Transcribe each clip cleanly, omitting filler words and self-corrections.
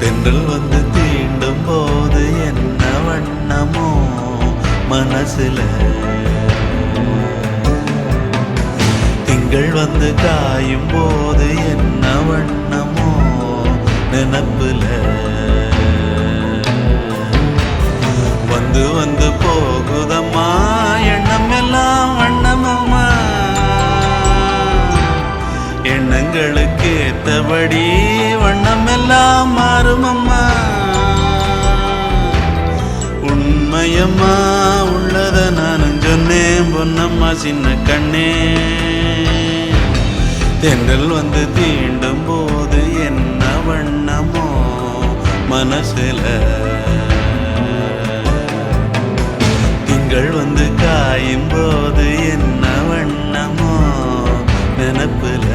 தென்றல் வந்து தீண்டும் போது என்ன வண்ணமோ மனசுல, திங்கள் வந்து காயும் போது என்ன வண்ணமோ நினப்புல, வந்து வந்து போகுதம்மா எண்ணம் எல்லாம் வண்ணமம்மா, எண்ணங்களுக்கு ஏத்தபடி வண்ணம் எல்லாம் மாறுமம்மா. உண்மையம்மா உள்ளத நானும் சொன்னேன் பொன்னம்மா சின்ன கண்ணே. தென்றல் வந்து தீண்டும் போது என்ன வண்ணமோ மனசுல, திங்கள் வந்து காயும் போது என்ன வண்ணமோ நினப்புல.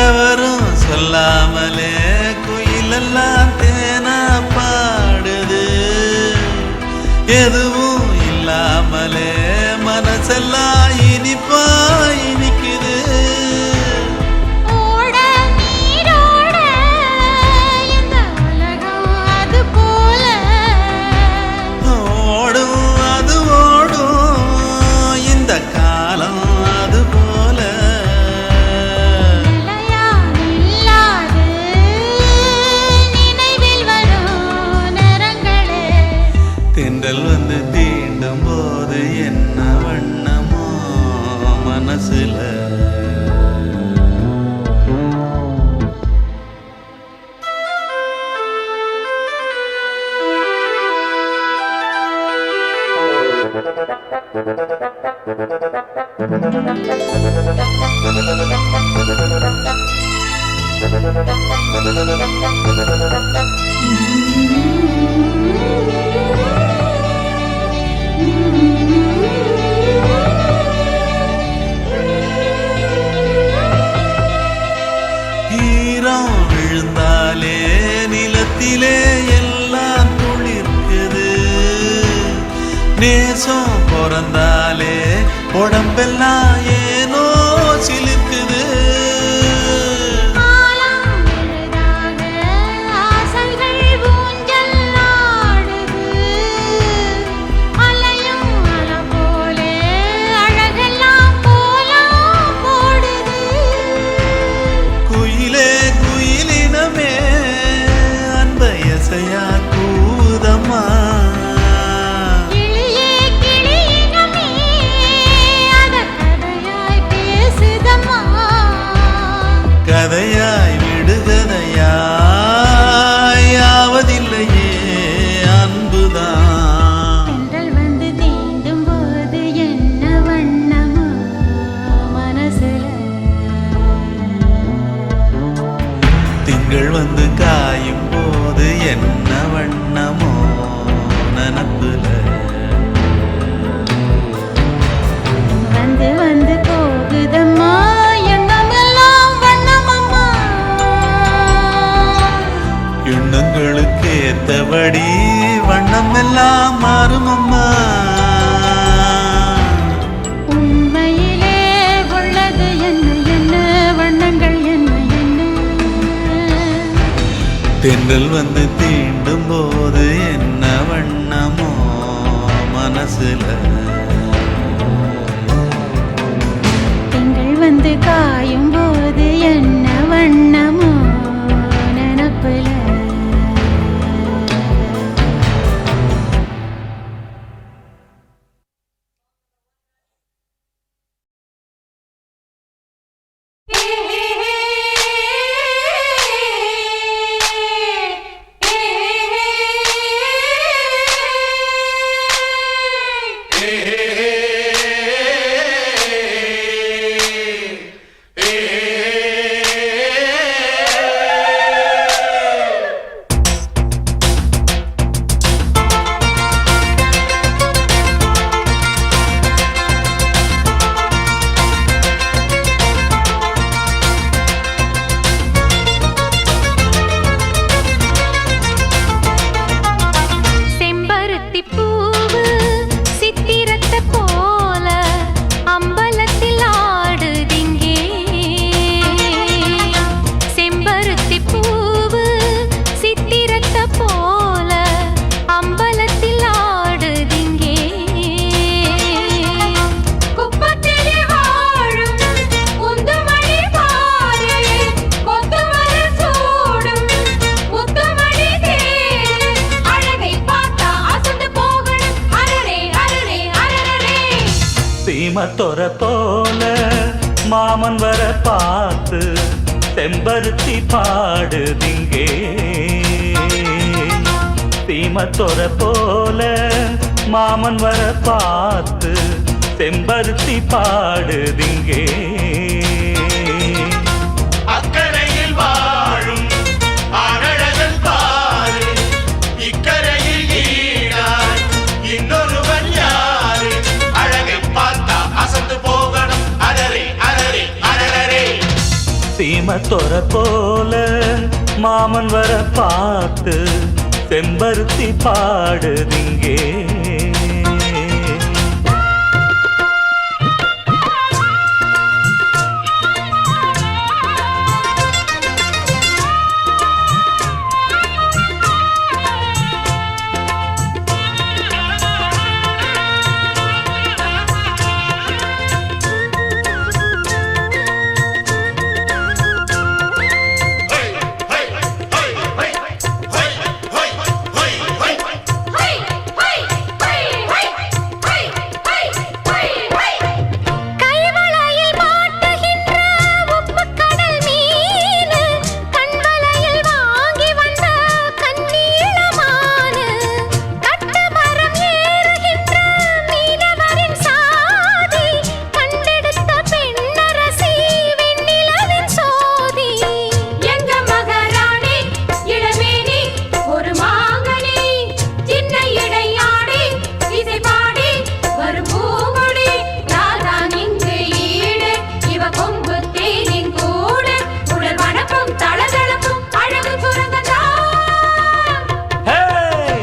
எவரும் சொல்லாமலே குயிலெல்லாம் தேனா பாடுது, எதுவும் இல்லாமலே மனசெல்லாம் இனிப்பா இனிக்குது. ஓடும் அது ஓடும் இந்த காலம் அது போல, தென்றல் வந்து தீண்டும் போது என்ன வண்ணமோ மனசுல. ஈரம் விழுந்தாலே நிலத்திலே எல்லாம் துளிர்க்குது, நேசம் பிறந்தாலே உடம்பெல்லாம் ஏனோ சிலிர்க்குது. கதையாய் விடுகதையாய் ஆவதில்லையே அன்புதான். தென்றல் வந்து தீண்டும் போது என்ன வண்ணமோ மனசுல, திங்கள் வந்து காயும் போது என்ன வண்ணமோ நினப்புல, வந்து வந்து போகுதம்மா எண்ணங்களுக்கு ஏத்தபடி வண்ணம் எல்லாம் மாறுமம்மா. உண்மையிலே உள்ளது என்ன என்ன வண்ணங்கள் என்ன என்ன, தென்றல் வந்து தீண்டும் போது என்ன வண்ணமோ சீமத்தொர போல மாமன் வர பார்த்து செம்பருத்தி பாடுதிங்கே சீமத்தொர போல மாமன் வர பார்த்து செம்பருத்தி பாடுதிங்கே அக்கரையில் வாழும் ஆனழகன் பாரு இக்கரையில் ஈடாய் இன்னொருவன் யாரு அழகை பார்த்தா அசந்து போகணும் அரரே அரரே அரரே சீமத்தொர போல மாமன் வர பார்த்து செம்பருத்தி பாடுதிங்கே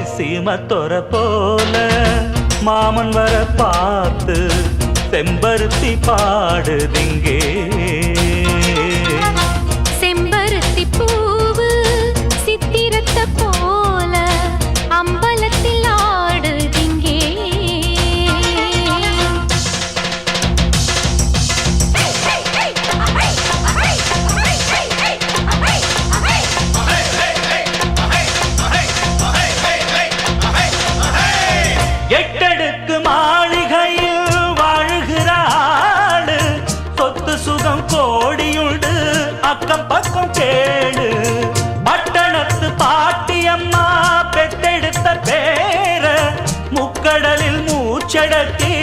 சீமத்தொர போல மாமன் வர பார்த்து செம்பருத்தி பாடுதிங்கே செம்பருத்தி பூவு சித்திரத்தை போல அம்பலத்தில் ஆடுதிங்கே எட்டடுக்கு மாளிகையில் வாழுகிறாள் சொத்து சுகம் கோடியுண்டு அக்கம் பக்கம் கேளு பட்டணத்து பாட்டியம்மா பெத்தெடுத்த பேர முக்கடலில் மூச்சடக்கி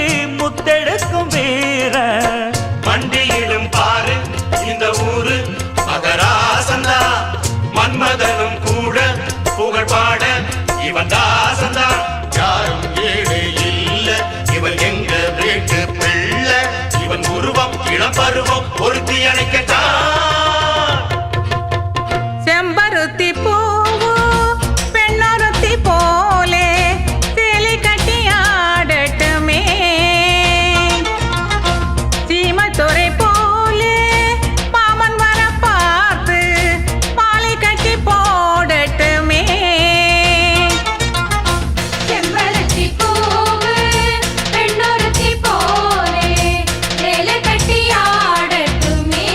முத்தெடுக்கும் வீர மண்டியிடும் பாரு இந்த ஊரு மகராசந்தா மன்மதனும் கூட புகழ் பாட இவன் தாசந்தா யாரும் ஏழு இல்ல இவன் எங்க வீட்டு பிள்ளை இவன் உருவம் இளம் பருவம் ஒருத்தி அணைக்கத்தான் செம்பருத்தி பூவு பெண்ணொருத்தி போலே சேலை கட்டி ஆடட்டுமே சீமத்துறை போலே மாமன் வர பார்த்து மாலை கட்டி போடட்டுமே செம்பருத்தி பூவு பெண்ணொருத்தி போலே சேலை கட்டி ஆடட்டுமே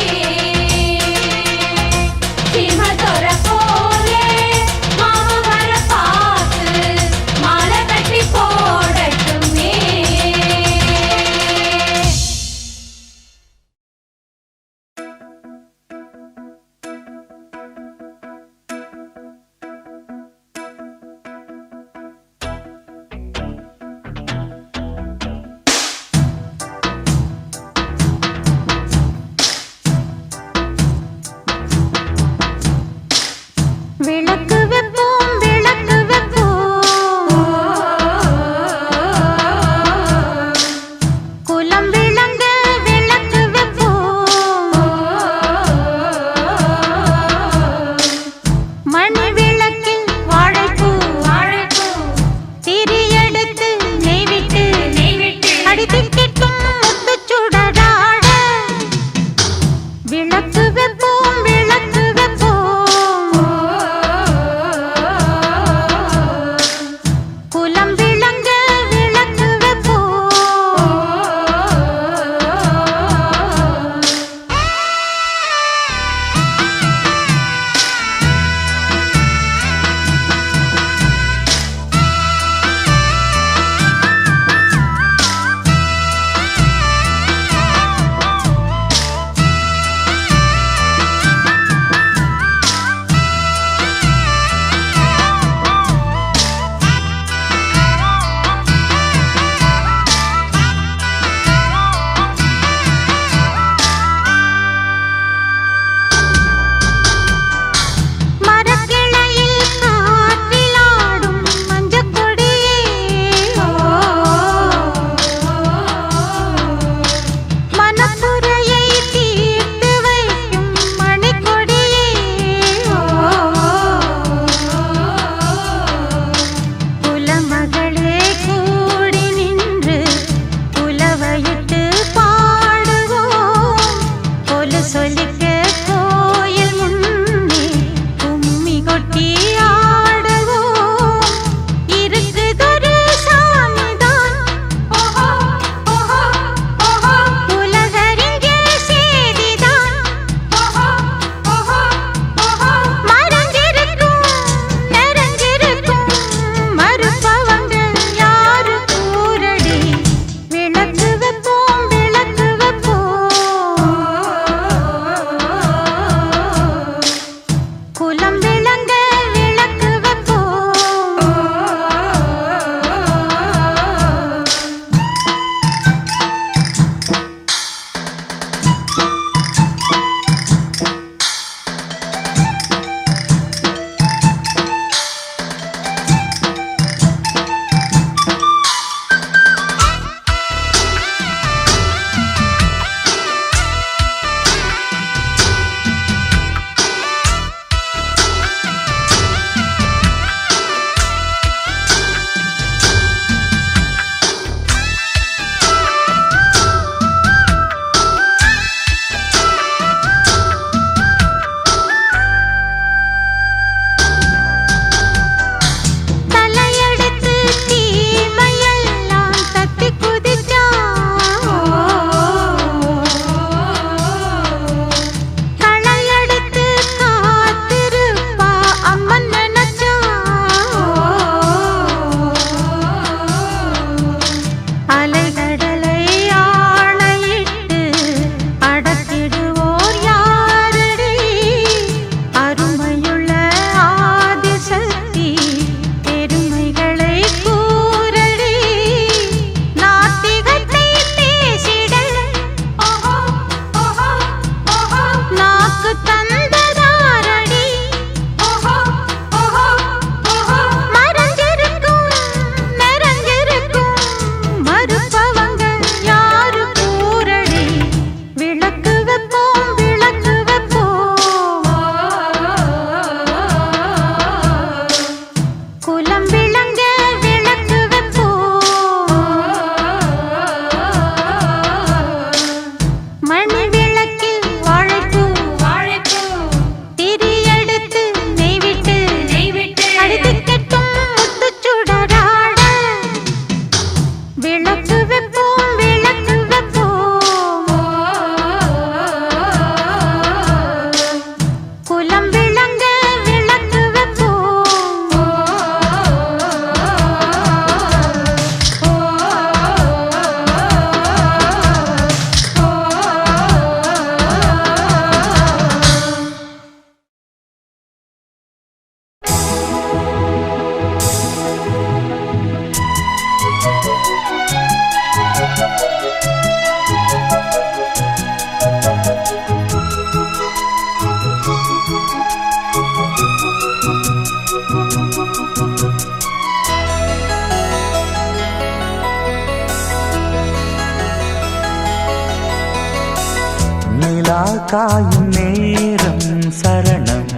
நிலா காயும் நேரம் சரணம்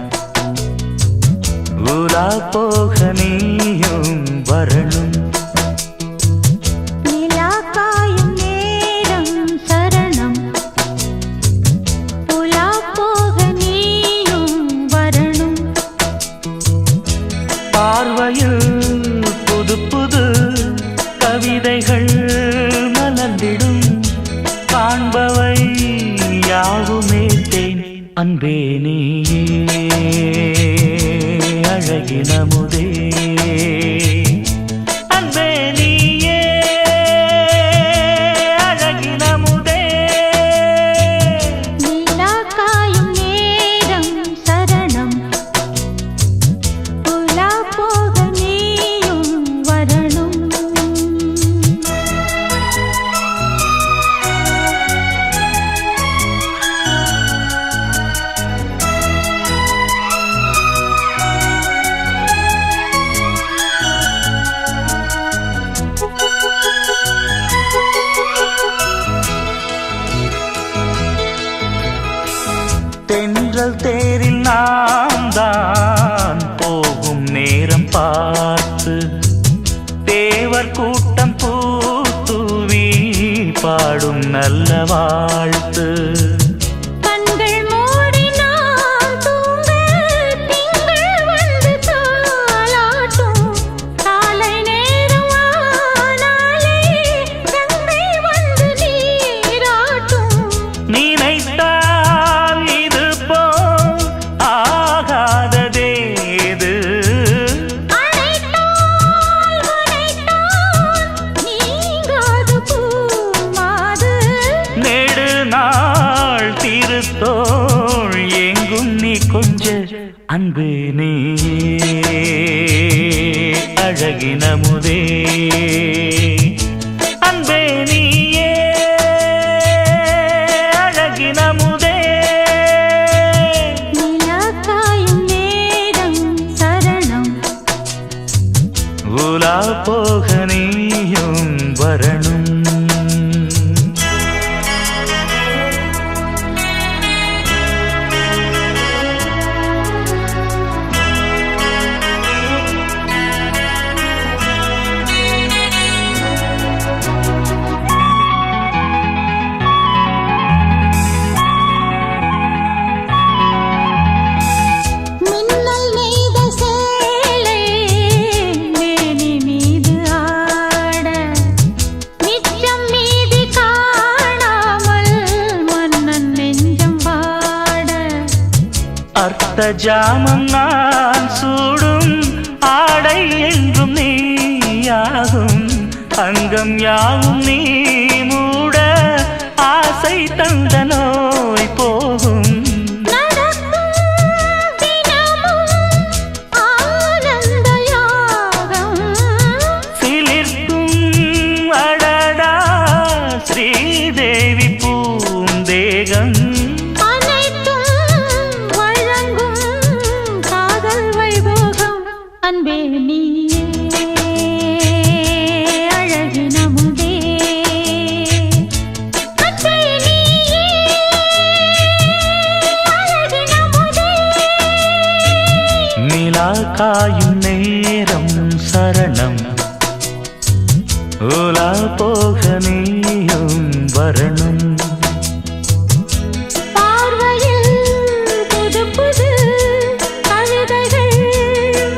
உலா போக நீயும் வரணும் நிலா காயும் நேரம் சரணம் உலா போக நீயும் வரணும் பார்வையில் புது புது கவிதைகள் மலர்ந்திடும் காண்பவை யாவுமே தேன் அன்பே நீயே அழகினமுதே அன்பே நீயே அழகினமுதே நிலா காயும் நேரம் சரணம் உலா போக நீயும் வரணும் தென்றல் தேரில் நாம் தான் போகும் நேரம் பார்த்து தேவர் கூட்டம் பூத்துவி பாடும் நல்ல வாழ்த்து கண்கள் மூடி நான் தூங்க திங்கள் வந்து தாலாட்டும் காலை நேரம் ஆனாலே கங்கை வந்து நீராட்டும் நினைத்தால் இது போல் ஆகாததேது அழைத்தால் முனைத்தால் நீங்காது பூமாது நெடு நாள் திருத்தோள் எங்கும் நீ கொஞ்ச அன்பு நீ அழகினமுதே அன்பே நீயே அழகினமுதே நிலா காயும் நேரம் சரணம் உலா போக நீயும் வரணும் மின்னல் நெய்த சேலை மேனி மீது ஆட நிச்சம் மீதி காணாமல் மன்னன் நெஞ்சம் பாட அர்த்த ஜாமம் நான் சூடும் ஆடை என்றும் நீயாகும் அங்கம் யாவும் நீ மூட ஆசை தந்த நோய் போகும் நடக்கும் தினமும் ஆனந்த யாகம் சிலிர்க்கும் அடடா ஸ்ரீதேவி பூந்தேகம் அனைத்தும் வழங்கும் காதல் வைபோகம் அன்பே நீயே அழகினமுதே அன்பே நீயே அழகினமுதே நிலா காயும் நேரம் சரணம் உலா போக நீயும் வரணும் பார்வையில் புது புது கவிதைகள்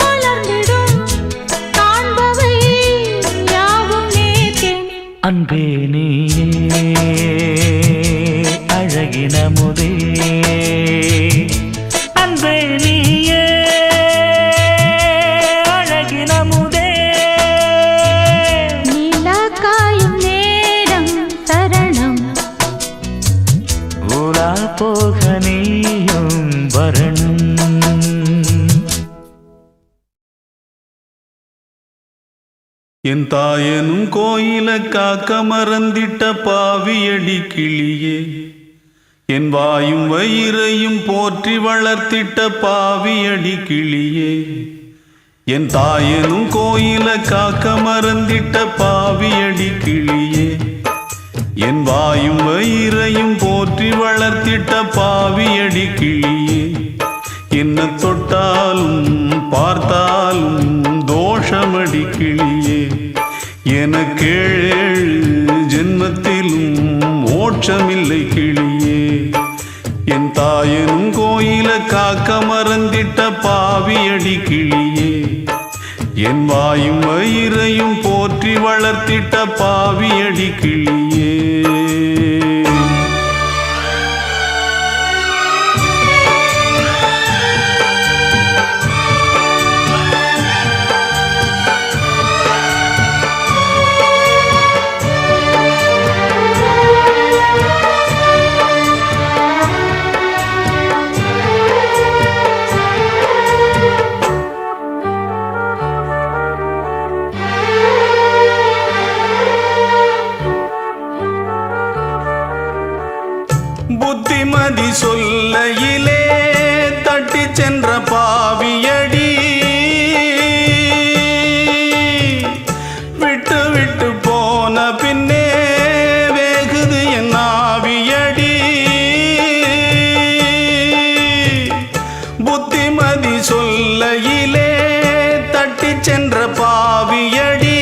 மலர்ந்திடும் காண்பவை யாவும் நேர்த்தேன் அன்பே நீயே அழகினமுதே அன்பே நீயே அழகினமுதே நிலா காயும் நேரம் சரணம் உலா போக நீயும் வரணும் என் தாயனும் கோயில காக்க மறந்திட்ட பாவியடி கிளியே என் வாயும் வயிறையும் போற்றி வளர்த்திட்ட பாவியடி கிளியே என் தாயனும் கோயில காக்க மறந்திட்ட பாவியடி கிளியே என் வாயும் வயிறையும் போற்றி போற்றி வளர்த்திட்ட பாவியடி கிளியே என்ன தொட்டாலும் பார்த்தாலும் தோஷமடி கிளியே எனக்கேழு ஜென்மத்திலும் மோட்சமில்லை கிளியே என் தாயனும் கோயில காக்க மறந்திட்ட பாவியடி கிளியே என் வாயும் வயிறையும் போற்றி வளர்த்திட்ட பாவியடி கிளியே புத்திமதி சொல்லையிலே தட்டி சென்ற பாவியடி விட்டு விட்டு போன பின்னே வேகுது என் ஆவியடி புத்திமதி சொல்லையிலே தட்டி சென்ற பாவியடி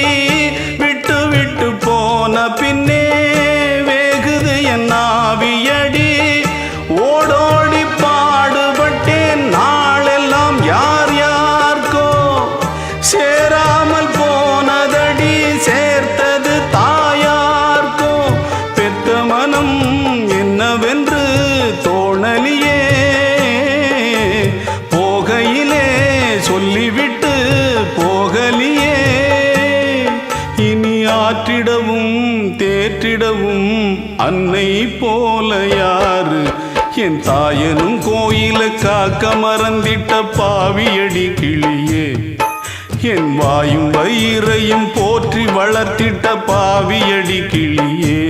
விட்டு விட்டு போன பின்னே வேகுது என் ஆவியடி ஓடோடி பாடுபட்டேன் நாளெல்லாம் யார் யார்க்கோ சேராமல் போனதடி சேர்த்தது தாயார்க்கோ பெத்த மனம் என்னவென்று தோணலியே போகையிலே சொல்லிவிட்டு போகலியே இனி ஆற்றிடவும் தேற்றிடவும் அன்னை போல யாரு என் தாயனும் கோயில காக்க மறந்திட்ட பாவியடி கிளியே என் வாயும் வயிறையும் போற்றி வளர்த்திட்ட பாவியடி கிளியே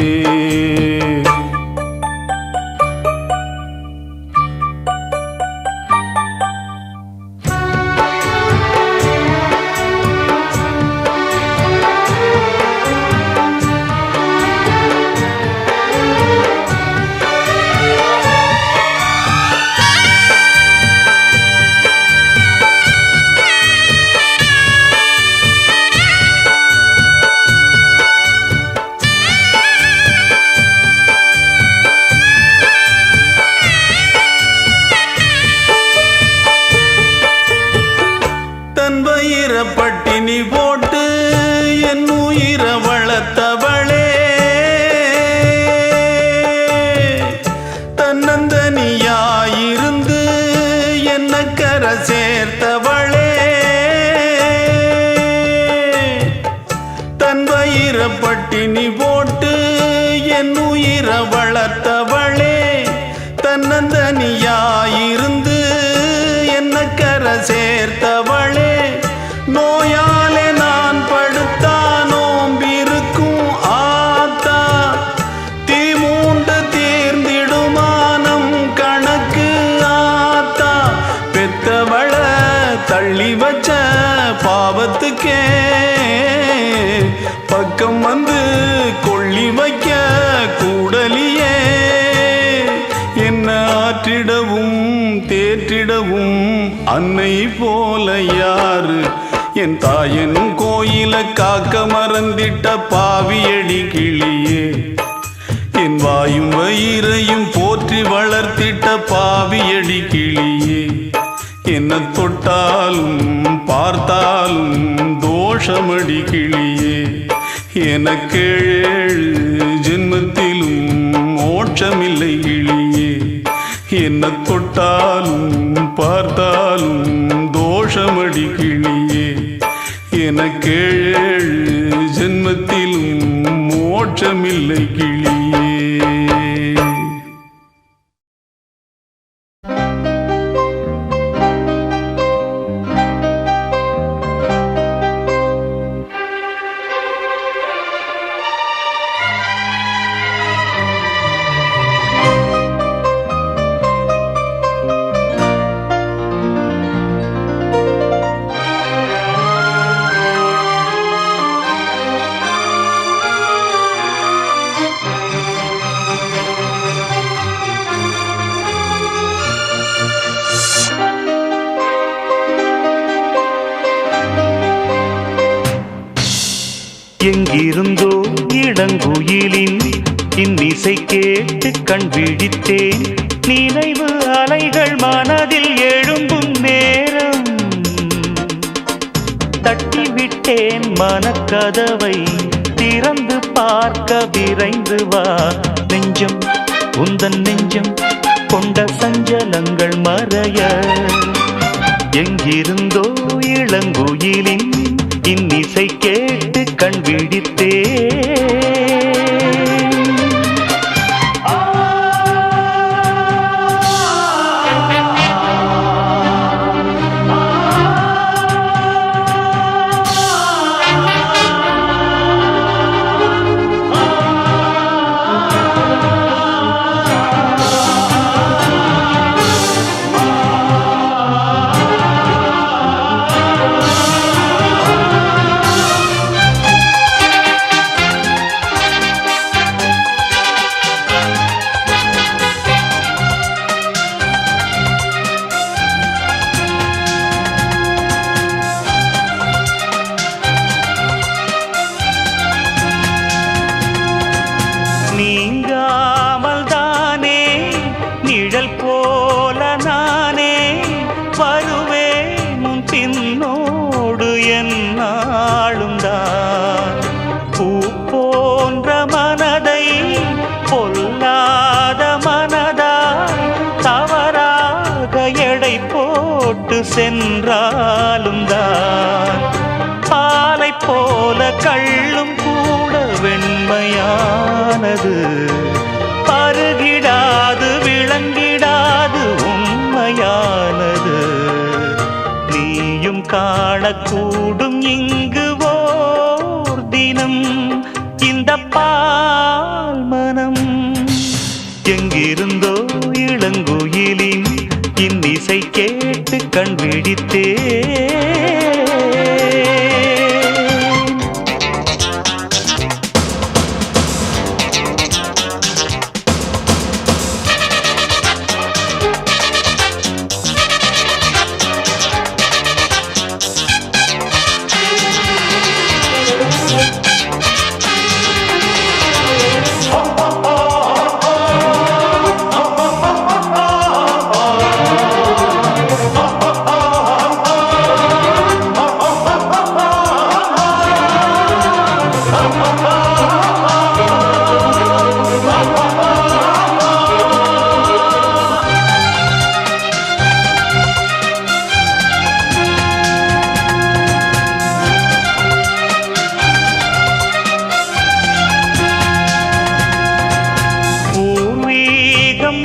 பட்டினி போட்டு என் உயிரை வளர்த்தவளே தன்னந்தனியாயிருந்து என்ன கரை சேர்த்தவளே தன் வயிறை பட்டினி போட்டு என் உயிரை வளர்த்தவளே தன்னந்தனியாயிருந்து என்ன கரை சேர்த்தவளே நோயாலே நான் படுத்தா நோம்பிருக்கும் ஆத்தா தீ மூண்டு தீர்ந்திடுமானம் கணக்கு ஆத்தா பெத்தவள தள்ளி வச்ச பாவத்துக்கே பக்கம் வந்து கொள்ளி வைக்க கூடலியே என்ன ஆற்றிடவும் தேற்றிடவும் அன்னை போல யாரு என் தாயனும் கோயில காக்க மறந்திட்ட பாவியடி கிளியே என் வாயும் வயிறையும் போற்றி வளர்த்திட்ட பாவியடி கிளியே என்ன தொட்டாலும் பார்த்தாலும் தோஷமடி கிளியே எனக்கேழு ஜென்மத்திலும் மோட்சமில்லை கிளியே என்ன தொட்டாலும் பார்த்தாலும் தோஷமடி கிளியே எனக்கேழு ஜென்மத்திலும் மோட்சமில்லை கிளியே எங்கிருந்தோ இளங்குயிலின் இன்னிசை கேட்டு கண் விழித்தேன். நினைவு அலைகள் மனதில் எழும்பும் நேரம் தட்டிவிட்டேன் மனக்கதவை. திறந்து பார்க்க விரைந்து வா நெஞ்சம், உந்தன் நெஞ்சம் கொண்ட சஞ்சலங்கள் மறைய. எங்கிருந்தோ இளங்குயிலின் இன்னிசை கேட்டு கண் விழித்தேன். நீங்காமல் தானே நிழல் போல நானே வருவேன் உன் பின்னோடு என்னாலும் தான். பூ போன்ற மனதை பொல்லாத மனதாய் தவறாக எடை போட்டு சென்றாலும் தான். பாலை போல கள்ளும் கூட வெண்மையானது, பருகிடாது விளங்கிடாது உண்மையானது. நீயும் காணக்கூடும் இங்கு ஓர் தினம் இந்த பால் மனம். எங்கிருந்தோ இளங்குயிலின் இன்னிசை கேட்டு கண் விழித்தேன்.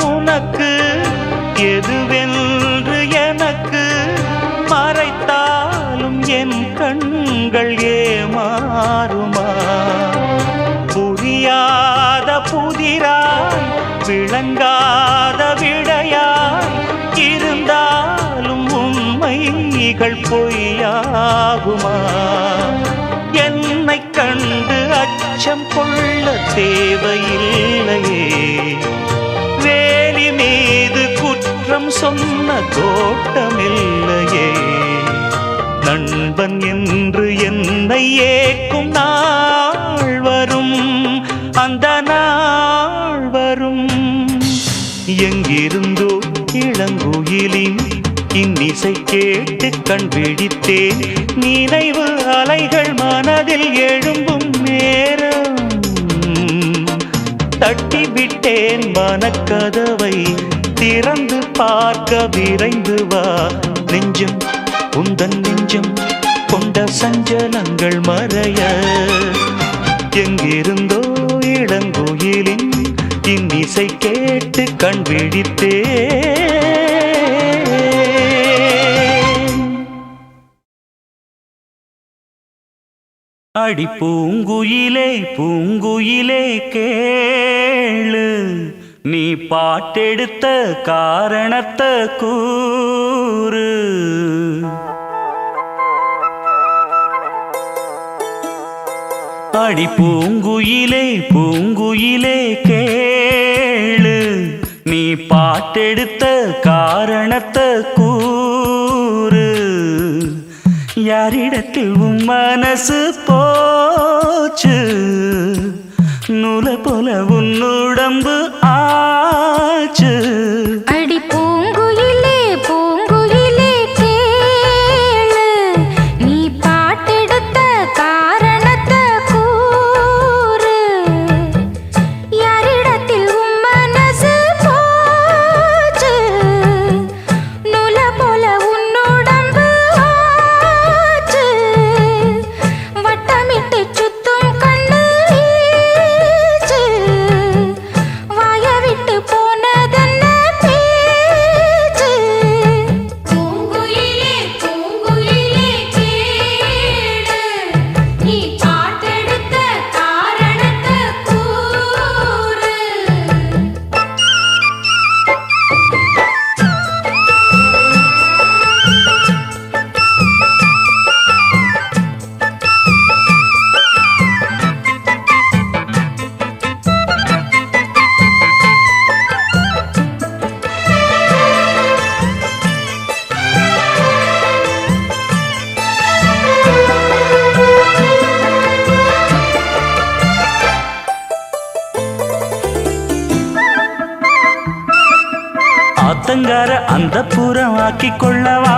உனக்கு எதுவென்று எனக்கு மறைத்தாலும் என் கண்கள் ஏமாறுமா? புரியாத புதிராய் விளங்காத விடையாய் இருந்தாலும் உண்மைகள் பொய்யாகுமா? என்னை கண்டு அச்சம் கொள்ள தேவையில்லையே, வேலி மீது குற்றம் சொன்ன தோட்டமில்லையே. நண்பன் என்று என்னை ஏக்கும் நாள் வரும், அந்த நாள் வரும். எங்கிருந்தோ இளங்குயிலின் இன்னிசை கேட்டு கண் விழித்தேன். நினைவு அலைகள் மனதில் எழும்பும் நேரம் தட்டிவிட்டேன் மனக்கதவை. திறந்து பார்க்க விரைந்து வா நெஞ்சம், உந்தன் நெஞ்சம் கொண்ட சஞ்சலங்கள் மறைய. எங்கிருந்தோ இளங்குயிலின் இன்னிசை கேட்டு கண் விழித்தேன். அடி பூங்குயிலே பூங்குயிலே கேளு, நீ பாட்டெடுத்த காரணத்தை கூறு. அடி பூங்குயிலே பூங்குயிலே கேளு, நீ பாட்டெடுத்த காரணத்தை கூறு. யாரிடத்தில் உன் மனசு போச்சு நூலை போல உன்னுடம்பு ஆச்சு. அடி பூங்குயிலே பூங்குயிலே கேளு, நீ பாட்டெடுத்த காரணத்தை கூறு. யாரிடத்தில் உன் மனசு போச்சு, நூலை போல உன்னுடம்பு ஆச்சு. வட்டமிட்டு சுத்தும் கண்ணு வீச்சு, வாய விட்டு போனதென்ன பேச்சு. பூங்குயிலே பூங்குயிலே கேளு, நீ பாட்டெடுத்த காரணத்தை கூறு. ஆத்தங்கார அந்த புறம் ஆக்கி கொள்ளவா,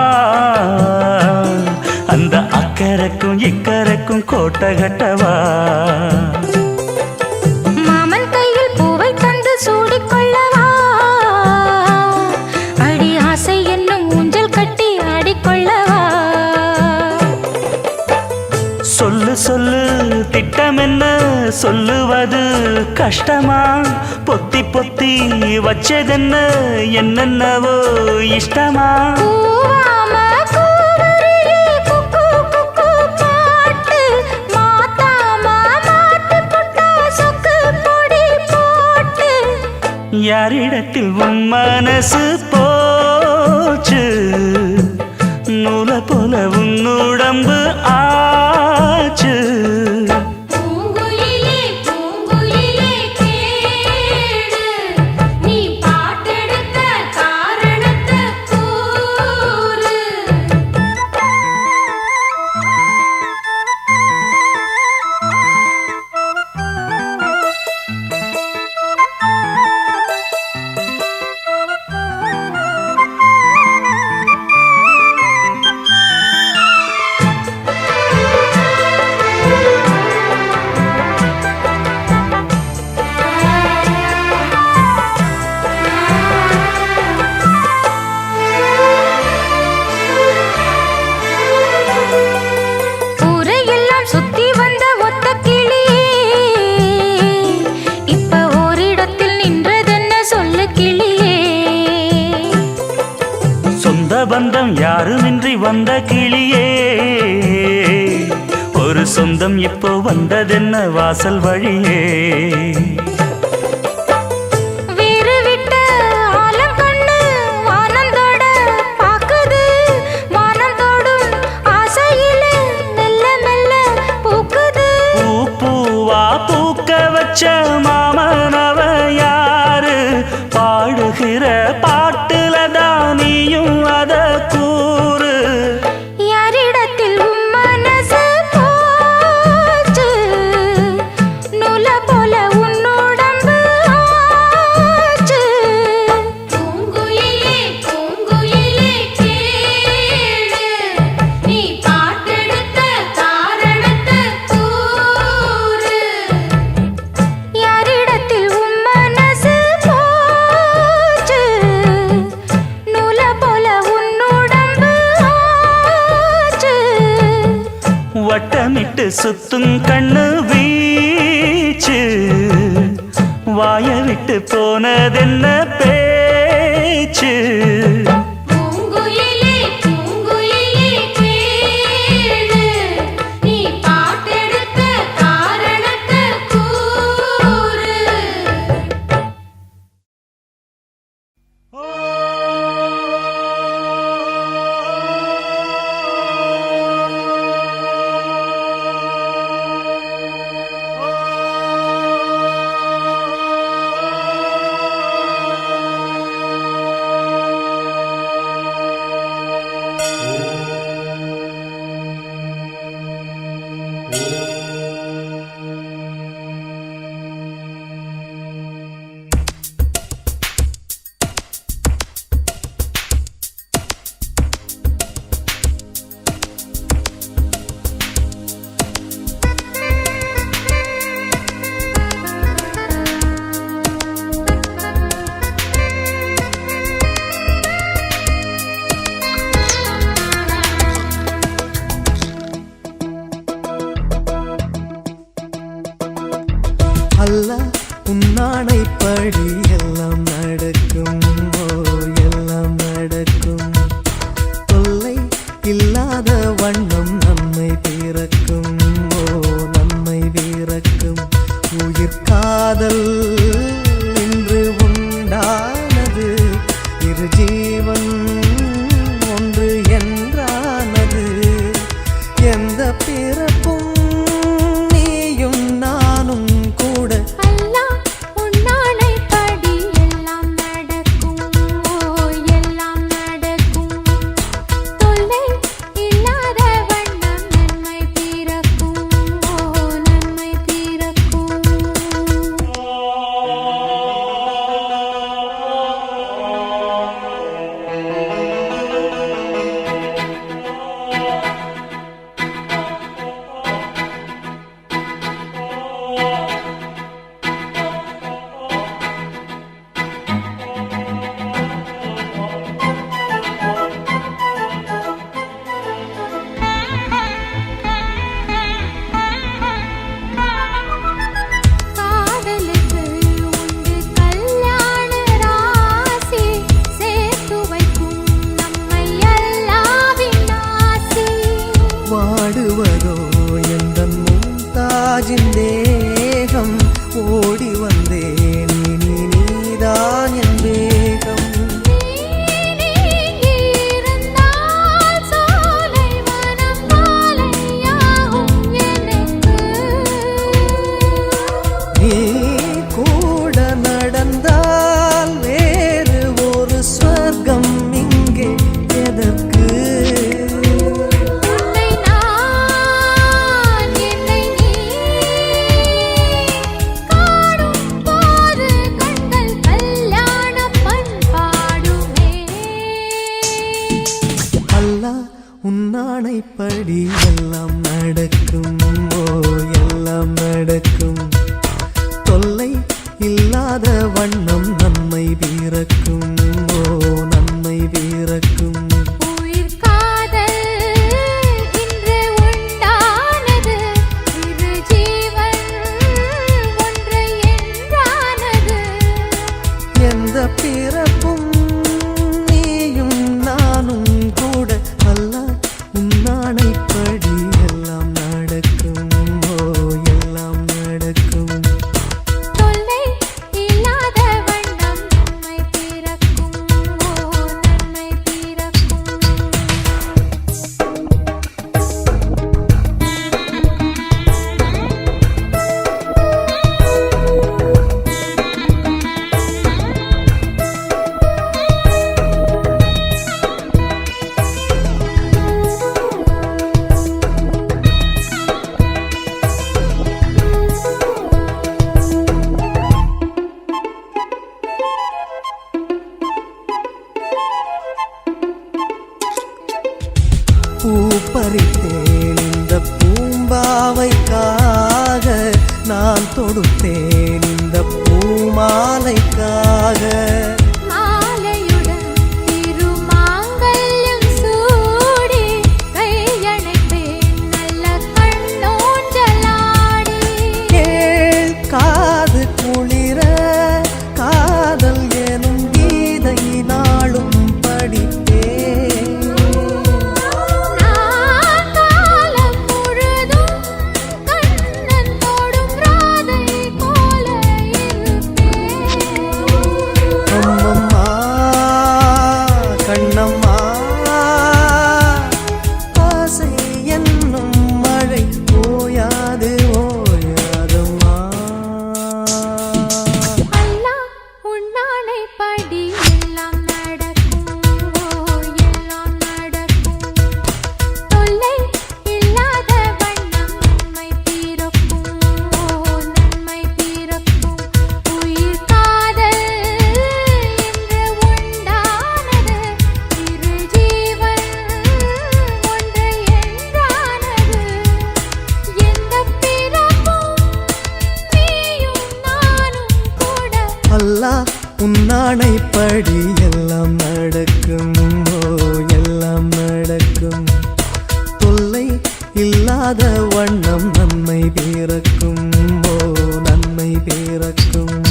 அந்த அக்கறைக்கும் இக்கரைக்கும் கோட்டை கட்டவா. மாமன் கையில் பூவை தந்து சூடிக்கொள்ளவா, அடி ஆசை என்னும் ஊஞ்சல் கட்டி ஆடிக்கொள்ளவா. சொல்லு சொல்லு திட்டம் என்ன சொல்லுவது கஷ்டமா, பொத்தி பொத்தி வச்சதென்ன என்னென்னவோ இஷ்டமா. கூவாம கூவருளி குக்கு குக்கு பாட்டு, மாத்தாம மாட்டு புட்டா சொக்கு பொடி போட்டு. யாரிடத்தில் உன் மனசு போச்சு, நூலை போல உன்னுடம்பு ஆச்சு. பூங்குயிலே பூங்குயிலே கேளு, நீ பாட்டெடுத்த காரணத்தை கூறு. ஊரையெல்லாம் சுத்தி வந்த ஒத்த கிளியே, இப்ப ஓரிடத்தில் நின்றதென்ன சொல்லு கிளியே. சொந்த பந்தம் யாருமின்றி வந்த கிளியே, ஒரு சொந்தம் இப்போ வந்ததென்ன வாசல் வழியே. வீறு விட்ட ஆலங்கண்ணு வானந்தோட பாக்குது, வானந்தோடும் ஆசையிலே மெல்ல மெல்ல பூக்குது. பூ பூவா பூக்க வச்ச மாமனவ யாரு, பாடுகிற பாட்டுல தானியும் அத கூறு. யாரிடத்தில் உன் மனசு போச்சு, நூலை போல உன்னுடம்பு ஆச்சு. பூங்குயிலே பூங்குயிலே கேளு, நீ பாட்டெடுத்த காரணத்தை கூறு. யாரிடத்தில் உன் மனசு போச்சு, நூலை போல உன்னுடம்பு ஆச்சு. வட்டமிட்டு சுத்தும் கண்ணு வீச்சு, வாய விட்டு போனதென்ன பேச்சு. பூங்குயிலே பூங்குயிலே கேளு, நீ பாட்டெடுத்த காரணத்தை கூறு. அல்லாஹ் உன்னானைப்படி எல்லாம் நடக்கும், ஓ எல்லாம் நடக்கும். தொல்லை இல்லாத வண்ணம் நன்மை பிறக்கும், ஓ நன்மை பிறக்கும். உயிர் காதல் இன்று உண்டானது, இரு ஜீவன் ஒன்று என்றானது. எந்த பிறப்பும் நீயும் நானும் கூட அல்லாஹ் உன்னானைப்படி எல்லாம் நடக்கும், ஓ எல்லாம் நடக்கும். தொல்லை இல்லாத வண்ணம் நன்மை பிறக்கும், ஓ நன்மை பிறக்கும். காதலுக்கு உண்டு கல்யாண ராசி, சேர்த்து வைக்கும் நம்மை அல்லாஹ்வின் ஆசி. வாடுவதோ எந்தன் மும்தாஜின் தேகம், ஓடி வந்தேன் இனி நீதான் என் வேகம். நீ இருந்தால் சோலை மனம் மாலையாகும் எனக்கு. நீ கூட நடந்தால் வேறு ஒரு ஸ்வர்க்கம் இங்கே எதற்கு? உன்னை நான் என்னை நீ காணும் போது கண்கள் கல்யாண பண்பாடுமே. அல்லாஹ் உன்னானைப்படி எல்லாம் நடக்கும், ஓ எல்லாம் நடக்கும். தொல்லை இல்லாத வண்ணம் நன்மை பிறக்கும், ஓ நன்மை பிறக்கும். உயிர் காதல் இன்று உண்டானது, இரு ஜீவன் ஒன்று என்றானது. எந்த பிறப்பும் நீயும் நானும் கூட அல்லாஹ் உன்னானைப்படி எல்லாம் நடக்கும், ஓ எல்லாம் நடக்கும். தொல்லை இல்லாத வண்ணம் நன்மை பிறக்கும், ஓ நன்மை பிறக்கும். பூ பறித்தேன் இந்த பூம்பாவைக்காக, நான் தொடுத்தேன் இந்த பூமாலைக்காக. மாலையுடன் திருமாங்கல்யம் சூடி, கையணைப்பேன் நல்ல கண்ணோஞ்சலாடி. கேள் காது குளிர காதல் எனும் கீதை நாளும் படித்தேன். நான் காலம் முழுதும் கண்ணன் தொடும் ராதை போல இருப்பேன். அம்மம்மா கண்ணம்மா, ஆசை என்னும் மழை ஓயாது ஓயாதம்மா. அல்லாஹ் உன்னானைப்படி எல்லாம் நடக்கும், ஓ எல்லாம் நடக்கும். தொல்லை இல்லாத வண்ணம் நன்மை பிறக்கும், ஓ நன்மை பிறக்கும். உயிர் காதல் இன்று உண்டானது, இரு ஜீவன் ஒன்று என்றானது. எந்த பிறப்பும் நீயும் நானும் கூட அல்லாஹ் உன்னானைப்படி எல்லாம் நடக்கும், ஓ எல்லாம் நடக்கும். தொல்லை இல்லாத வண்ணம் நன்மை பிறக்கும், ஓ நன்மை பிறக்கும்.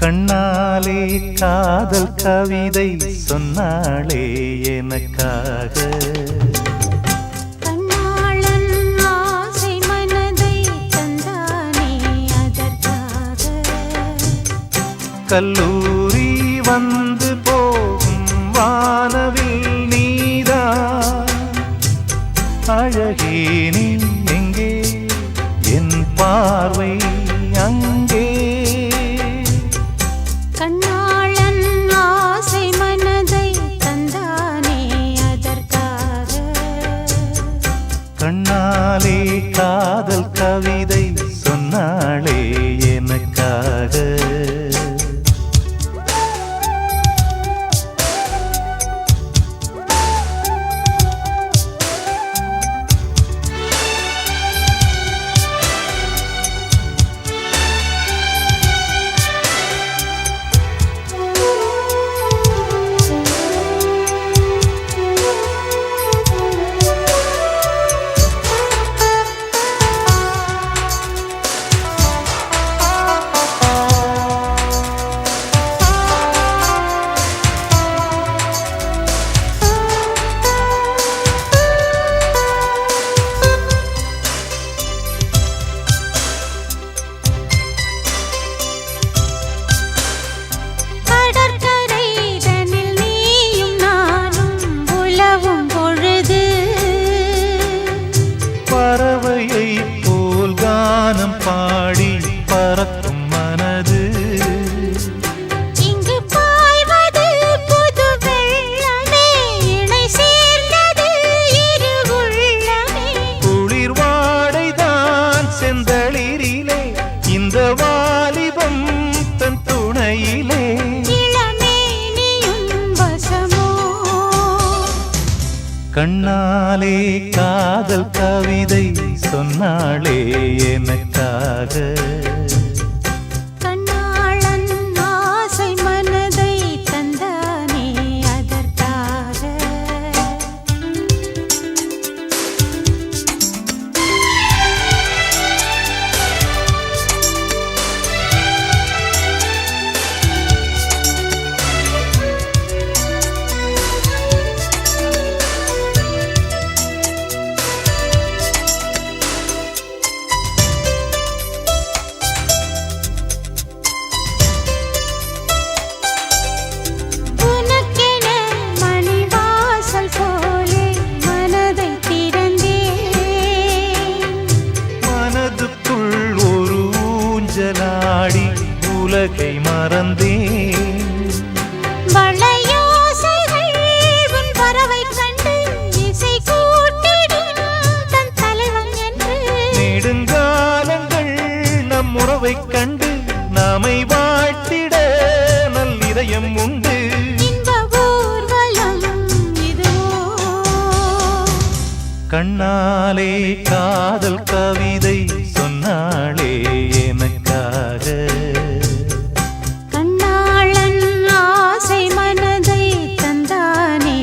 கண்ணாலே காதல் கவிதை சொன்னாளே எனக்காக. கண்ணாளன் ஆசை மனதை தந்தானே அதற்காக. கல்லூரி வந்து போகும் வானவில் நீதான் அழகே நீ எங்கே என் பார்வை அங்கே. கண்ணாளன் ஆசை மனதை தந்தானே அதற்காக. கண்ணாலே காதல் கவிதை சொன்னாளே எனக்காக. பறவையை போல் கானம் பாடி பறக்கும் மனது இங்கு பாய்வது புது வெள்ளமே இணை சேர்ந்தது இரு உள்ளமே. குளிர் வாடைதான் செந்தளிரிலே இந்த வாலிபம் தன் துணையிலே. இளமேனியும் வசமோ கண்ணாலே காதல் கவிதை சொன்னாளே எனக்காக. கண்ணாளன் ஆசை மனதை தந்தானே அதற்காக. உனக்கென மணிவாசல் போலே மனதை திறந்தேன். மனதுக்குள் ஒரு ஊஞ்சலாடி உலகை மறந்தேன். வளையோசைகள் உன் பறவை கண்டு இசை கூட்டிடும் தன் தலைவன் என்று. நெடுங்காலங்கள் நம் உறவைக் கண்டு நாமை வாழ்த்திட நல்லிதயம் உண்டு. இன்ப ஊர்வலம் இதுவோ கண்ணாலே காதல் கவிதை சொன்னாளே எனக்காக. கண்ணாளன் ஆசை மனதை தந்தானே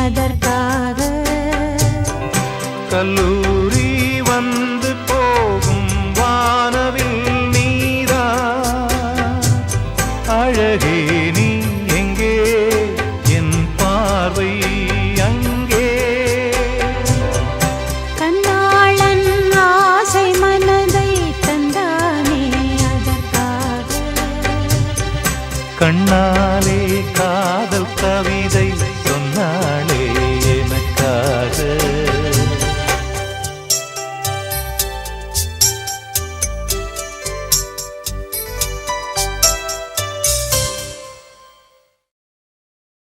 அதற்காக. கல்லூரி வந்து போகும் வானவில் நீதான் அழகே நீ எங்கே என் பார்வை அங்கே. கண்ணாளன் ஆசை மனதை தந்தானே அதற்காக. கண்ணா